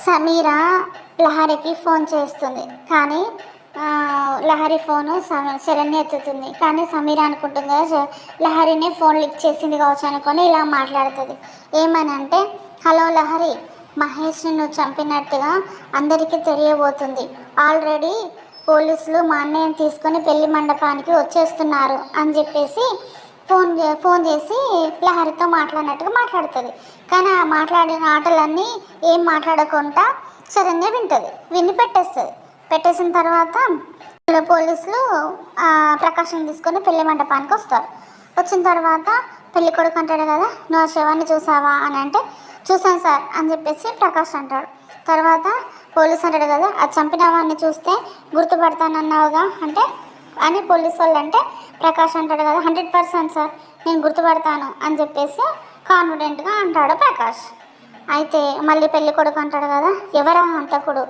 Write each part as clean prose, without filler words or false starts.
Sameera లహరికి phone చేస్తుంది కానీ Lahari phone Saranya ఎత్తుతుంది. కానీ సమీర అనుకుంటుంది కదా లహరినే ఫోన్ లిఫ్ట్ చేసింది కావచ్చు అనుకొని ఇలా మాట్లాడుతుంది. ఏమని అంటే, హలో లహరి, మహేష్ని నువ్వు చంపినట్టుగా అందరికీ తెలియబోతుంది. ఆల్రెడీ పోలీసులు మా అన్నయ్యని తీసుకొని పెళ్లి మండపానికి వచ్చేస్తున్నారు అని చెప్పేసి ఫోన్ చేసి లహరితో మాట్లాడినట్టుగా మాట్లాడుతుంది. కానీ ఆ మాట్లాడిన ఆటలన్నీ ఏం మాట్లాడకుండా శరణ్య విని పెట్టేసిన తర్వాత పోలీసులు ప్రకాశం తీసుకొని పెళ్లి మండపానికి వస్తారు. వచ్చిన తర్వాత పెళ్లి కొడుకు అంటాడు కదా, నువ్వు ఆ శవాన్ని చూసావా అని అంటే, చూసాను సార్ అని చెప్పేసి ప్రకాష్ అంటాడు. తర్వాత పోలీసు అంటాడు కదా, అది చంపిన వాడిని చూస్తే గుర్తుపడతానన్నావుగా అంటే అని పోలీసు వాళ్ళు అంటే, ప్రకాష్ అంటాడు కదా, 100% సార్ నేను గుర్తుపడతాను అని చెప్పేసి కాన్ఫిడెంట్గా అంటాడు ప్రకాష్. అయితే మళ్ళీ పెళ్లి కొడుకు అంటాడు కదా, ఎవరా హంతకుడు,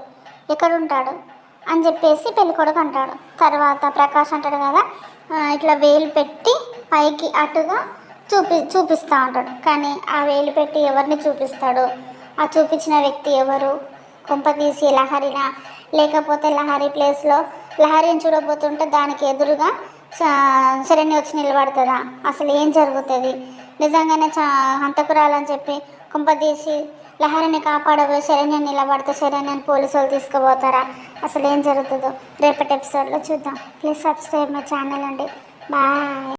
ఎక్కడుంటాడు అని చెప్పేసి పెళ్లి కొడుకు అంటాడు. తర్వాత ప్రకాష్ అంటాడు కదా, ఇట్లా వేలు పెట్టి పైకి అటుగా చూపిస్తూ ఉంటాడు. కానీ ఆ వేలు పెట్టి ఎవరిని చూపిస్తాడు, ఆ చూపించిన వ్యక్తి ఎవరు, కొంపతీసి లహరినా, లేకపోతే లహరి ప్లేస్లో లహరిని చూడబోతుంటే దానికి ఎదురుగా శరణ్య వచ్చి నిలబడుతుందా, అసలు ఏం జరుగుతుంది, నిజంగానే హంతకురాలని చెప్పి కొంపతీసి లహరిని కాపాడబోయి శరణ్య నిలబడితే శరణ్యని పోలీసు వాళ్ళు తీసుకుపోతారా, అసలు ఏం జరుగుతుందో రేపటి ఎపిసోడ్లో చూద్దాం. ప్లీజ్ సబ్స్క్రైబ్ మై ఛానల్ అండి. బాయ్.